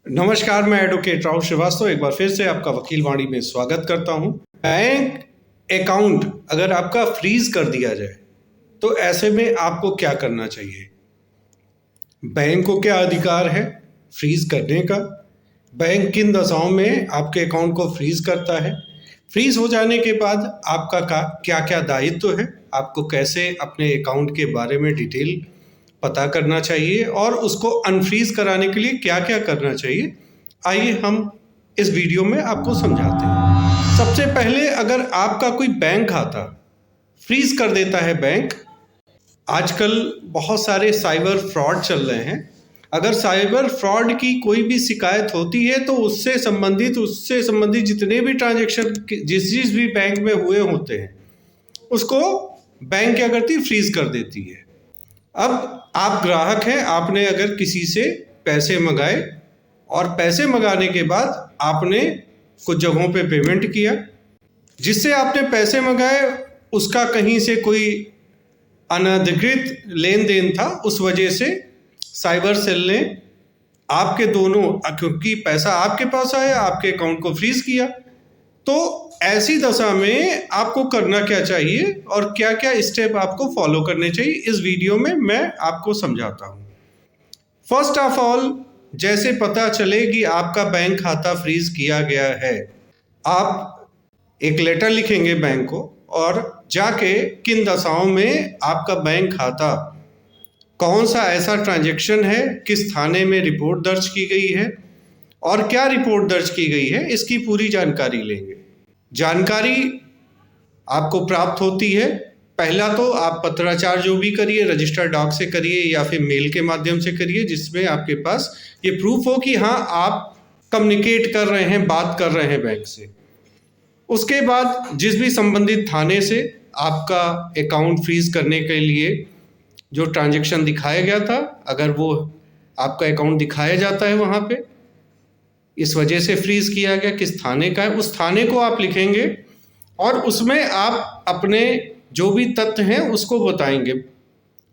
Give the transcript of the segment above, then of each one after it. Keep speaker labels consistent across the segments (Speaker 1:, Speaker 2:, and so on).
Speaker 1: नमस्कार, मैं एडवोकेट राहुल श्रीवास्तव एक बार फिर से आपका वकील वाणी में स्वागत करता हूं। बैंक अकाउंट अगर आपका फ्रीज कर दिया जाए तो ऐसे में आपको क्या करना चाहिए? बैंक को क्या अधिकार है फ्रीज करने का? बैंक किन दशाओं में आपके अकाउंट को फ्रीज करता है? फ्रीज हो जाने के बाद आपका क्या क्या दायित्व है? आपको कैसे अपने अकाउंट के बारे में डिटेल पता करना चाहिए और उसको अनफ्रीज कराने के लिए क्या क्या करना चाहिए, आइए हम इस वीडियो में आपको समझाते हैं। सबसे पहले, अगर आपका कोई बैंक खाता फ्रीज कर देता है बैंक, आजकल बहुत सारे साइबर फ्रॉड चल रहे हैं। अगर साइबर फ्रॉड की कोई भी शिकायत होती है तो उससे संबंधित जितने भी ट्रांजैक्शन जिस भी बैंक में हुए होते हैं उसको बैंक क्या करती है, फ्रीज कर देती है। अब आप ग्राहक हैं, आपने अगर किसी से पैसे मंगाए और पैसे मंगाने के बाद आपने कुछ जगहों पे पेमेंट किया, जिससे आपने पैसे मंगाए उसका कहीं से कोई अनधिकृत लेन देन था, उस वजह से साइबर सेल ने आपके दोनों, क्योंकि पैसा आपके पास आया, आपके अकाउंट को फ्रीज किया। तो ऐसी दशा में आपको करना क्या चाहिए और क्या क्या स्टेप आपको फॉलो करने चाहिए, इस वीडियो में मैं आपको समझाता हूँ। फर्स्ट ऑफ ऑल, जैसे पता चले कि आपका बैंक खाता फ्रीज किया गया है, आप एक लेटर लिखेंगे बैंक को और जाके किन दशाओं में आपका बैंक खाता, कौन सा ऐसा ट्रांजैक्शन है, किस थाने में रिपोर्ट दर्ज की गई है और क्या रिपोर्ट दर्ज की गई है, इसकी पूरी जानकारी लेंगे। जानकारी आपको प्राप्त होती है, पहला तो आप पत्राचार जो भी करिए, रजिस्टर डॉक से करिए या फिर मेल के माध्यम से करिए, जिसमें आपके पास ये प्रूफ हो कि हाँ आप कम्युनिकेट कर रहे हैं, बात कर रहे हैं बैंक से। उसके बाद जिस भी संबंधित थाने से आपका अकाउंट फ्रीज करने के लिए जो ट्रांजैक्शन दिखाया गया था, अगर वो आपका अकाउंट दिखाया जाता है वहाँ पे, इस वजह से फ्रीज किया गया, किस थाने का है, उस थाने को आप लिखेंगे और उसमें आप अपने जो भी तथ्य हैं उसको बताएंगे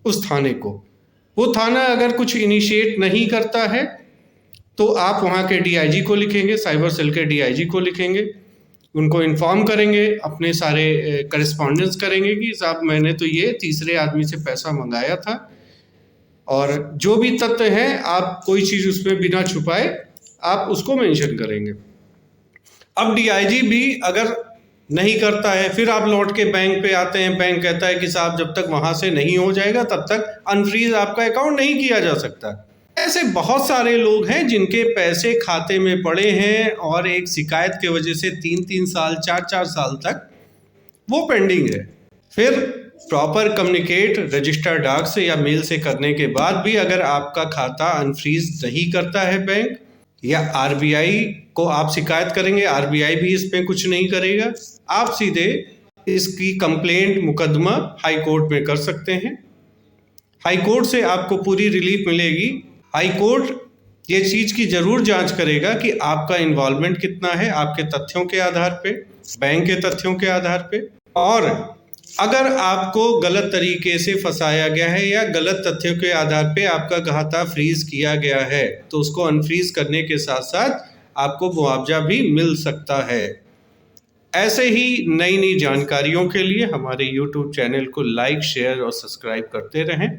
Speaker 1: उस थाने को। वो थाना अगर कुछ इनिशिएट नहीं करता है तो आप वहाँ के डीआईजी को लिखेंगे, साइबर सेल के डीआईजी को लिखेंगे, उनको इन्फॉर्म करेंगे, अपने सारे करेस्पॉन्डेंस करेंगे कि साहब मैंने तो ये तीसरे आदमी से पैसा मंगाया था, और जो भी तथ्य हैं आप कोई चीज़ उसमें बिना छुपाए आप उसको मेंशन करेंगे। अब डीआईजी भी अगर नहीं करता है, फिर आप लौट के बैंक पे आते हैं, बैंक कहता है कि साहब जब तक वहां से नहीं हो जाएगा तब तक अनफ्रीज आपका अकाउंट नहीं किया जा सकता। ऐसे बहुत सारे लोग हैं जिनके पैसे खाते में पड़े हैं और एक शिकायत की वजह से 3-3 साल 4-4 साल तक वो पेंडिंग है। फिर प्रॉपर कम्युनिकेट रजिस्टर डाक से या मेल से करने के बाद भी अगर आपका खाता अनफ्रीज नहीं करता है बैंक, या आरबीआई को आप शिकायत करेंगे, आरबीआई भी इसमें कुछ नहीं करेगा, आप सीधे इसकी कंप्लेंट मुकदमा हाई कोर्ट में कर सकते हैं। हाई कोर्ट से आपको पूरी रिलीफ मिलेगी। हाई कोर्ट ये चीज़ की ज़रूर जांच करेगा कि आपका इन्वॉल्वमेंट कितना है, आपके तथ्यों के आधार पे, बैंक के तथ्यों के आधार पे, और अगर आपको गलत तरीके से फंसाया गया है या गलत तथ्यों के आधार पे आपका खाता फ्रीज किया गया है तो उसको अनफ्रीज करने के साथ साथ आपको मुआवजा भी मिल सकता है। ऐसे ही नई नई जानकारियों के लिए हमारे YouTube चैनल को लाइक, शेयर और सब्सक्राइब करते रहें।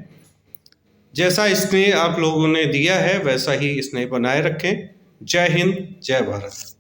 Speaker 1: जैसा स्नेह आप लोगों ने दिया है वैसा ही स्नेह बनाए रखें। जय हिंद, जय भारत।